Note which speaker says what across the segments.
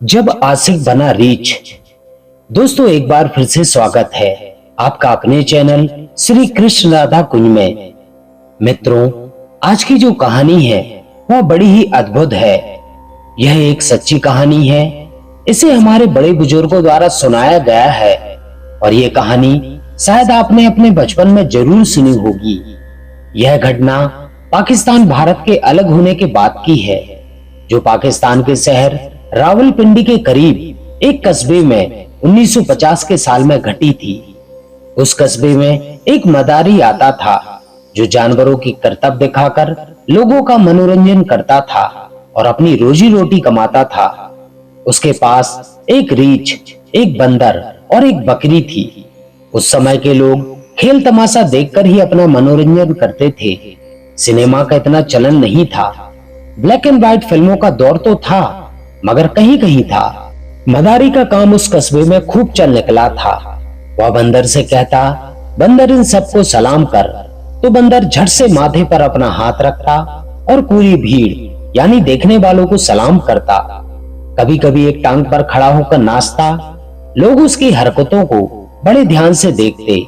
Speaker 1: जब आशिक बना रीछ। दोस्तों, एक बार फिर से स्वागत है आपका अपने चैनल श्री कृष्ण राधा कुंज में। मित्रों, आज की जो कहानी है वह बड़ी ही अद्भुत है। यह एक सच्ची कहानी है। इसे हमारे बड़े बुजुर्गों द्वारा सुनाया गया है और ये कहानी शायद आपने अपने बचपन में जरूर सुनी होगी। यह घटना पाकिस्तान भारत के अलग होने के बाद की है, जो पाकिस्तान के शहर रावलपिंडी के करीब एक कस्बे में 1950 के साल में घटी थी। उस कस्बे में एक मदारी आता था जो जानवरों की करतब दिखाकर लोगों का मनोरंजन करता था और अपनी रोजी रोटी कमाता था। उसके पास एक रीछ, एक बंदर और एक बकरी थी। उस समय के लोग खेल तमाशा देखकर ही अपना मनोरंजन करते थे। सिनेमा का इतना चलन नहीं था। ब्लैक एंड व्हाइट फिल्मों का दौर तो था, मगर कहीं कहीं था। मदारी का काम उस कस्बे में खूब चल निकला था। वह बंदर से कहता, बंदर इन सबको सलाम कर, तो बंदर झट से माथे पर अपना हाथ रखता और पूरी भीड़ यानी देखने वालों को सलाम करता। कभी कभी एक टांग पर खड़ा होकर नाचता। लोग उसकी हरकतों को बड़े ध्यान से देखते।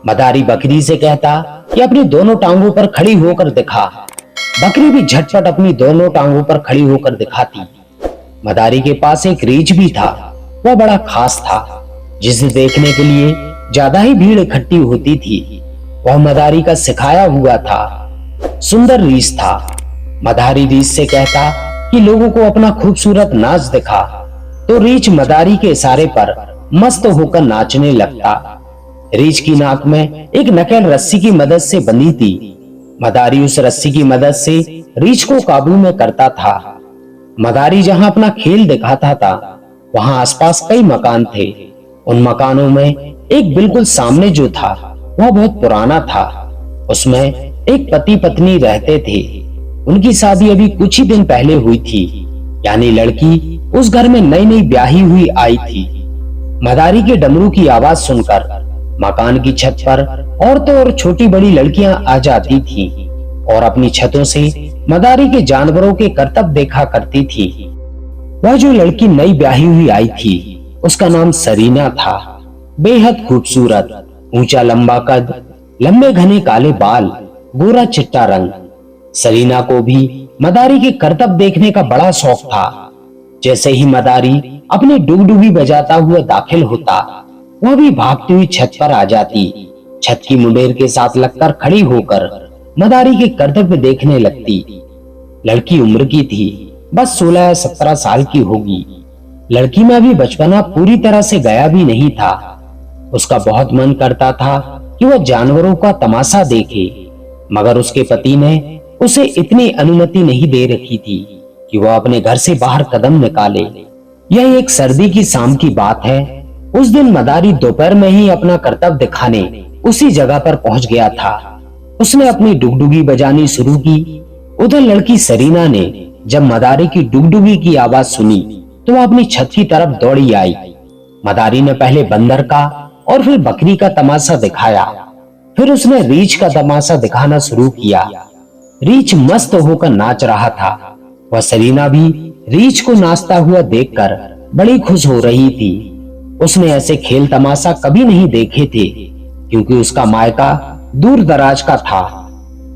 Speaker 1: मदारी बकरी से कहता कि अपनी दोनों टांगों पर खड़ी होकर दिखा। बकरी भी झटपट अपनी दोनों टांगों पर खड़ी होकर दिखाती। मदारी के पास एक रीछ भी था। वह बड़ा खास था, जिसे देखने के लिए ज्यादा ही भीड़ इकट्ठी होती थी। वह मदारी का सिखाया हुआ था। सुंदर रीछ था। मदारी रीछ से कहता कि लोगों को अपना खूबसूरत नाच दिखा, तो रीछ मदारी के इशारे पर मस्त होकर नाचने लगता। रीछ की नाक में एक नकेल रस्सी की मदद से बंधी थी। मदारी उस रस्सी की मदद से रीछ को काबू में करता था। मदारी जहां अपना खेल दिखाता था, वहां आसपास कई मकान थे। उन मकानों में एक बिल्कुल सामने जो था वह बहुत पुराना था। उसमें एक पति पत्नी रहते थे। उनकी शादी अभी कुछ ही दिन पहले हुई थी, यानी लड़की उस घर में नई नई ब्याही हुई आई थी। मदारी के डमरू की आवाज सुनकर मकान की छत पर औरतें और छोटी बड़ी लड़कियां आ जाती थीं और अपनी छतों से मदारी के जानवरों के करतब देखा करती थी। वह जो लड़की नई ब्याही हुई आई थी, उसका नाम सरीना था। बेहद खूबसूरत, ऊंचा लंबा कद, लंबे घने काले बाल, गोरा चिट्टा रंग। सरीना को भी मदारी के करतब देखने का बड़ा शौक था। जैसे ही मदारी अपनी डुगडुगी बजाता हुआ दाखिल होता, वह भी भागती हुई छत पर आ जाती। छत की मुंडेर के साथ लगकर खड़ी होकर मदारी के करतब देखने लगती। लड़की उम्र की थी, बस 16 या 17 साल की होगी। लड़की में अभी बचपना पूरी तरह से गया भी नहीं था। उसका बहुत मन करता था कि वह जानवरों का तमाशा देखे, मगर उसके पति ने उसे इतनी अनुमति नहीं दे रखी थी कि वह अपने घर से बाहर कदम निकाले। यह एक सर्दी की शाम की बात है। उस दिन मदारी दोपहर में ही अपना करतब दिखाने उसी जगह पर पहुंच गया था। उसने अपनी डुगडुगी बजानी शुरू की। उधर लड़की सरीना ने जब मदारी की डुगडुगी की आवाज सुनी तो वह अपनी छत की तरफ दौड़ी आई। मदारी ने पहले बंदर का और फिर बकरी का तमाशा दिखाया। फिर उसने रीछ का तमाशा दिखाना शुरू किया। रीछ मस्त होकर नाच रहा था। वह सरीना भी रीछ को नाचता हुआ देखकर बड़ी खुश हो रही थी। उसने ऐसे खेल तमाशा कभी नहीं देखे थे, क्योंकि उसका मायका दूर दराज का था।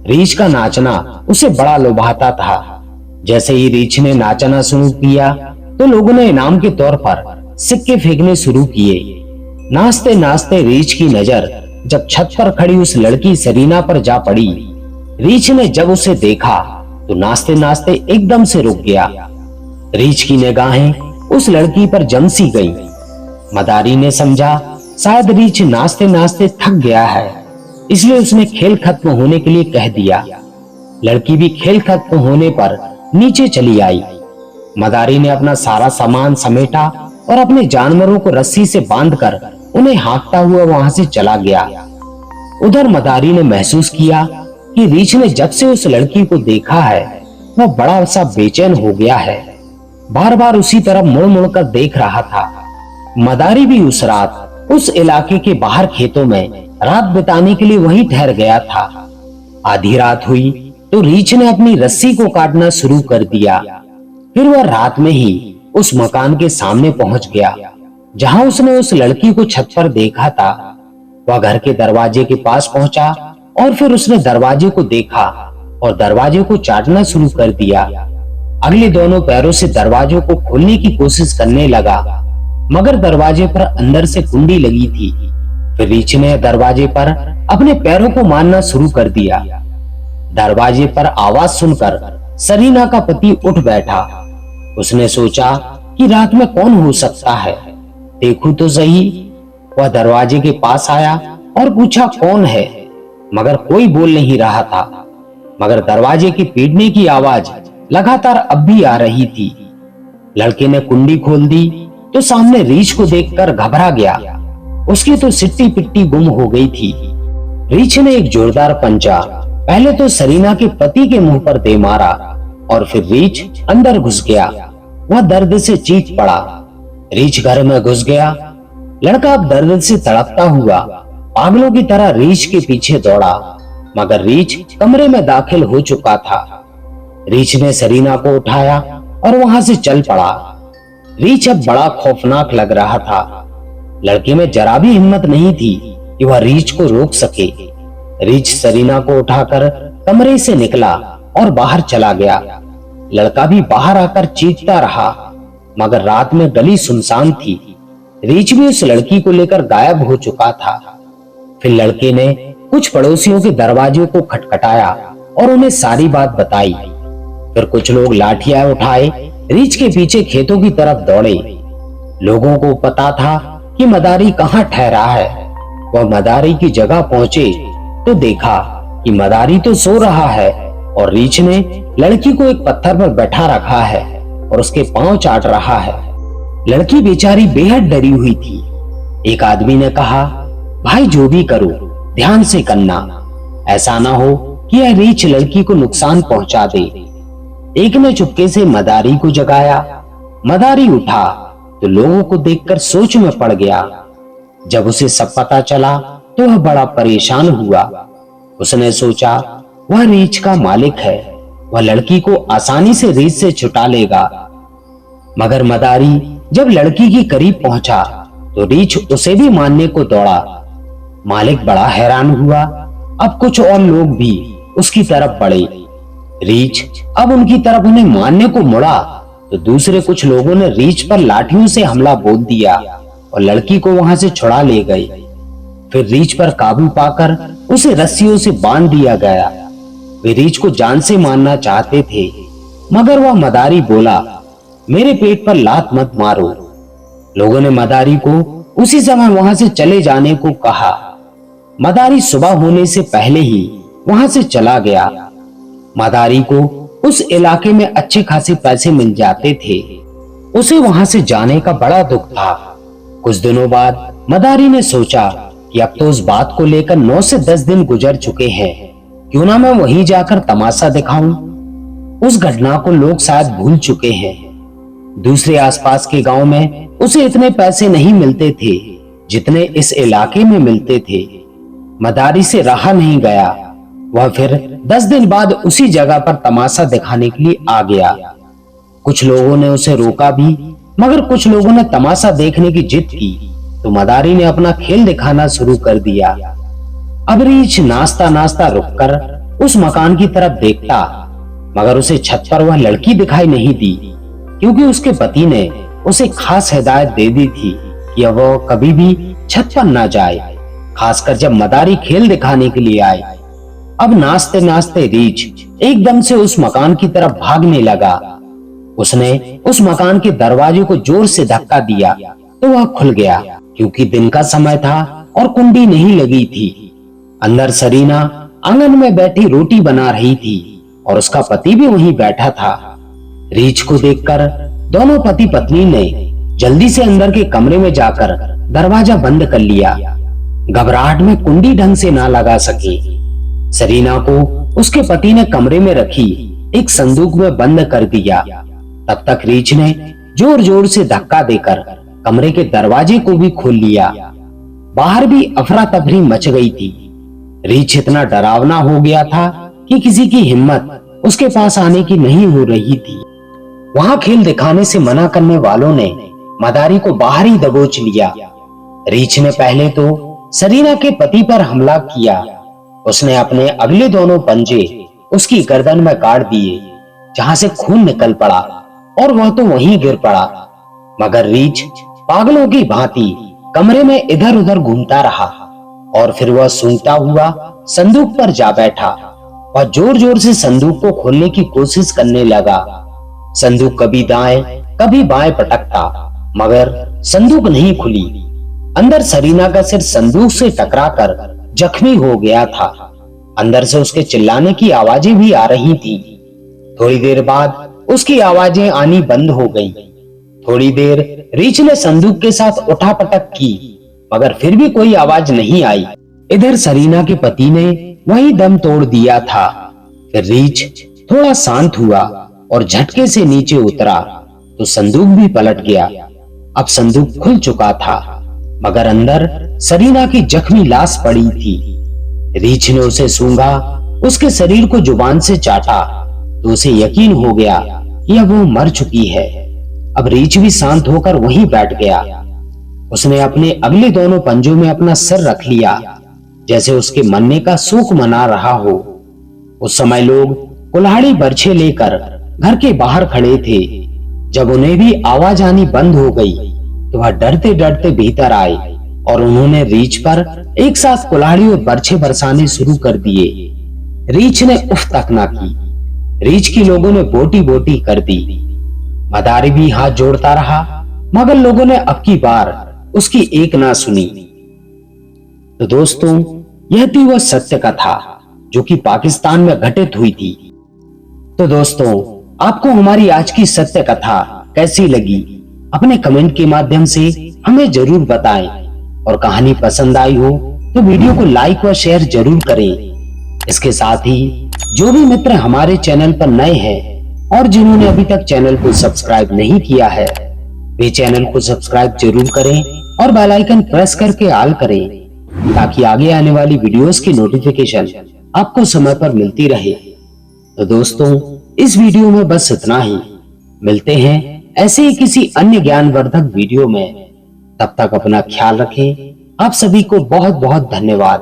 Speaker 1: रीछ का नाचना उसे बड़ा लुभाता था। जैसे ही रीछ ने नाचना शुरू किया तो लोगों ने इनाम के तौर पर सिक्के फेंकने शुरू किए। नाचते नाचते रीछ की नजर जब छत पर खड़ी उस लड़की सरीना पर जा पड़ी। रीछ ने जब उसे देखा तो नाचते नाचते एकदम से रुक गया। रीछ की निगाहें उस लड़की पर जम सी गई। मदारी ने समझा शायद रीछ नाचते नाचते थक गया है, इसलिए उसने खेल खत्म होने के लिए कह दिया। लड़की भी खेल खत्म होने पर नीचे चली आई। मदारी ने अपना सारा सामान समेटा और अपने जानवरों को रस्सी से बांधकर उन्हें हाँकता हुआ वहां से चला गया। उधर मदारी ने महसूस किया कि रीछ ने जब से उस लड़की को देखा है, वह बड़ा सा बेचैन हो गया है। बार बार उसी तरफ मुड़ मुड़कर देख रहा था। मदारी भी उस रात उस इलाके के बाहर खेतों में रात बिताने के लिए वहीं ठहर गया था। आधी रात हुई तो रीछ ने अपनी रस्सी को काटना शुरू कर दिया। फिर वह रात में ही उस मकान के सामने पहुंच गया जहां उसने उस लड़की को छत पर देखा था। वह घर के दरवाजे के पास पहुंचा और फिर उसने दरवाजे को देखा और दरवाजे को चाटना शुरू कर दिया। अगले दोनों पैरों से दरवाजों को खोलने की कोशिश करने लगा, मगर दरवाजे पर अंदर से कुंडी लगी थी। फिर रीछ ने दरवाजे पर अपने पैरों को मारना शुरू कर दिया। दरवाजे पर आवाज सुनकर सरीना का पति उठ बैठा। उसने सोचा कि रात में कौन हो सकता है, देखूं तो सही। वह दरवाजे के पास आया और पूछा कौन है, मगर कोई बोल नहीं रहा था। मगर दरवाजे की पीटने की आवाज लगातार अब भी आ रही थी। लड़के ने कुंडी खोल दी तो सामने रीछ को देखकर घबरा गया। उसकी तो सिट्टी पिट्टी गुम हो गई थी। रीछ ने एक जोरदार पंजा पहले तो सरीना के पति के मुंह पर दे मारा और फिर रीछ अंदर घुस गया। वह दर्द से चीख पड़ा। रीछ घर में घुस गया। लड़का अब दर्द से तड़पता हुआ पागलों की तरह रीछ के पीछे दौड़ा, मगर रीछ कमरे में दाखिल हो चुका था। रीछ ने सरीना को उठाया और वहां से चल पड़ा। रीछ अब बड़ा खौफनाक लग रहा था। लड़के में जरा भी हिम्मत नहीं थी कि वह रीछ को रोक सके। रीछ सरीना को उठाकर कमरे से निकला और बाहर चला गया। लड़का भी बाहर आकर चीखता रहा, मगर रात में गली सुनसान थी। रीछ भी उस लड़की को लेकर गायब हो चुका था। फिर लड़के ने कुछ पड़ोसियों के दरवाजे को खटखटाया और उन्हें सारी बात बताई। फिर कुछ लोग लाठियां उठाए रीछ के पीछे खेतों की तरफ दौड़े। लोगों को पता था कि मदारी कहाँ ठहरा है। वह मदारी की जगह पहुंचे तो देखा कि मदारी तो सो रहा है और रीछ ने लड़की को एक पत्थर पर बैठा रखा है और उसके पांव चाट रहा है। लड़की बेचारी बेहद डरी हुई थी। एक आदमी ने कहा, भाई जो भी करो ध्यान से करना, ऐसा ना हो कि यह रीछ लड़की को नुकसान पहुंचा दे। एक ने चुपके से मदारी को जगाया। मदारी उठा तो लोगों को देखकर सोच में पड़ गया। जब उसे सब पता चला तो वह बड़ा परेशान हुआ। उसने सोचा वह रीछ का मालिक है, वह लड़की को आसानी से रीछ से छुटा लेगा। मगर मदारी जब लड़की के करीब पहुंचा तो रीछ उसे भी मारने को दौड़ा। मालिक बड़ा हैरान हुआ। अब कुछ और लोग भी उसकी तरफ बढ़े। रीछ अब उनकी तरफ उन्हें मारने को मुड़ा तो दूसरे कुछ लोगों ने रीछ पर लाठियों से हमला बोल दिया और लड़की को वहां से छुड़ा ले गए। फिर रीछ पर काबू पाकर उसे रस्सियों से बांध दिया गया। वे रीछ को जान से मारना चाहते थे, मगर वह मदारी बोला, मेरे पेट पर लात मत मारो। लोगों ने मदारी को उसी समय वहां से चले जाने को कहा। मदारी सुबह होने से पहले ही वहां से चला गया। मदारी को उस इलाके में अच्छे खासे पैसे मिल जाते थे। उसे वहां से जाने का बड़ा दुख था। कुछ दिनों बाद मदारी ने सोचा कि अब तो उस बात को लेकर 9 से 10 दिन गुजर चुके हैं, क्यों ना मैं वहीं जाकर तमाशा दिखाऊं। उस घटना को लोग शायद भूल चुके हैं। दूसरे आसपास के गांव में उसे इतने पैसे नहीं मिलते थे जितने इस इलाके में मिलते थे। मदारी से रहा नहीं गया। वह फिर 10 दिन बाद उसी जगह पर तमाशा दिखाने के लिए आ गया। कुछ लोगों ने उसे रोका भी, मगर कुछ लोगों ने तमाशा देखने की जिद की तो मदारी ने अपना खेल दिखाना शुरू कर दिया। अब रीछ नाचता नाचता रुककर उस मकान की तरफ देखता, मगर उसे छत पर वह लड़की दिखाई नहीं दी, क्योंकि उसके पति ने उसे खास हिदायत दे दी थी कि वह कभी भी छत पर ना जाए, खासकर जब मदारी खेल दिखाने के लिए आए। अब नाचते नाचते रीछ एकदम से उस मकान की तरफ भागने लगा। उसने उस मकान के दरवाजे को जोर से धक्का दिया तो वह खुल गया, क्योंकि दिन का समय था और कुंडी नहीं लगी थी। अंदर सरीना आंगन में बैठी रोटी बना रही थी और उसका पति भी वहीं बैठा था। रीछ को देखकर दोनों पति पत्नी ने जल्दी से अंदर के कमरे में जाकर दरवाजा बंद कर लिया। घबराहट में कुंडी ढंग से ना लगा सके। सरीना को उसके पति ने कमरे में रखी एक संदूक में बंद कर दिया। तब तक रीछ ने जोर जोर से धक्का देकर कमरे के दरवाजे को भी खोल लिया। बाहर भी अफरा तफरी मच गई थी। रीछ इतना डरावना हो गया था कि किसी की हिम्मत उसके पास आने की नहीं हो रही थी। वहां खेल दिखाने से मना करने वालों ने मदारी को बाहर ही दबोच लिया। रीछ ने पहले तो सरीना के पति पर हमला किया। उसने अपने अगले दोनों पंजे उसकी गर्दन में गाड़ दिए, जहां से खून निकल पड़ा और वह तो वहीं गिर पड़ा। मगर रीछ पागलों की भांति कमरे में इधर उधर घूमता रहा और फिर वह सूंघता हुआ संदूक पर जा बैठा और जोर जोर से संदूक को खोलने की कोशिश करने लगा। संदूक कभी दाएं कभी बाएं पटकता, मगर संदूक नहीं खुली। अंदर सरीना का सिर संदूक से टकराकर जख्मी हो गया था। अंदर से उसके चिल्लाने की आवाजें भी आ रही थी। थोड़ी देर बाद उसकी आवाजें आनी बंद हो गईं। थोड़ी देर रीछ ने संदूक के साथ उठापटक की, मगर फिर भी कोई आवाज नहीं आई। इधर सरीना के पति ने वही दम तोड़ दिया था। फिर रीछ थोड़ा शांत हुआ और झटके से नीचे उतरा तो संदूक भी पलट गया। अब संदूक खुल चुका था, मगर अंदर सरीना की जख्मी लाश पड़ी थी। रीछ ने उसे सूंघा, उसके शरीर को जुबान से चाटा तो उसे यकीन हो गया कि अब वो मर चुकी है। अब रीछ भी शांत होकर वहीं बैठ गया। उसने अपने अगले दोनों पंजों में अपना सर रख लिया, जैसे उसके मरने का शोक मना रहा हो। उस समय लोग कुल्हाड़ी बरछे लेकर घर के बाहर खड़े थे। जब उन्हें भी आवाज आनी बंद हो गई तो वह डरते डरते भीतर आए और उन्होंने रीछ पर एक साथ कुल्हाड़ी और बरछे बरसाने शुरू कर दिए। रीछ ने उफ तक ना की। रीछ की लोगों ने बोटी बोटी कर दी। मदारी भी हाथ जोड़ता रहा, मगर लोगों ने अब की बार उसकी एक ना सुनी। तो दोस्तों, यह थी वह सत्य कथा जो कि पाकिस्तान में घटित हुई थी। तो दोस्तों, आपको हमारी आज की सत्य कथा कैसी लगी? अपने कमेंट के माध्यम से हमें जरूर बताएं। और कहानी पसंद आई हो तो वीडियो को लाइक व शेयर जरूर करें। इसके साथ ही जो भी मित्र हमारे चैनल पर नए हैं और जिन्होंने अभी तक चैनल को सब्सक्राइब नहीं किया है, वे चैनल को सब्सक्राइब जरूर करें और बेल आइकन प्रेस करके ऑल करें, ताकि आगे आने वाली वीडियोस की नोटिफिकेशन आपको समय पर मिलती रहे। तो दोस्तों, इस वीडियो में बस इतना ही। मिलते हैं ऐसे ही किसी अन्य ज्ञानवर्धक वीडियो में। तब तक अपना ख्याल रखें। आप सभी को बहुत बहुत धन्यवाद।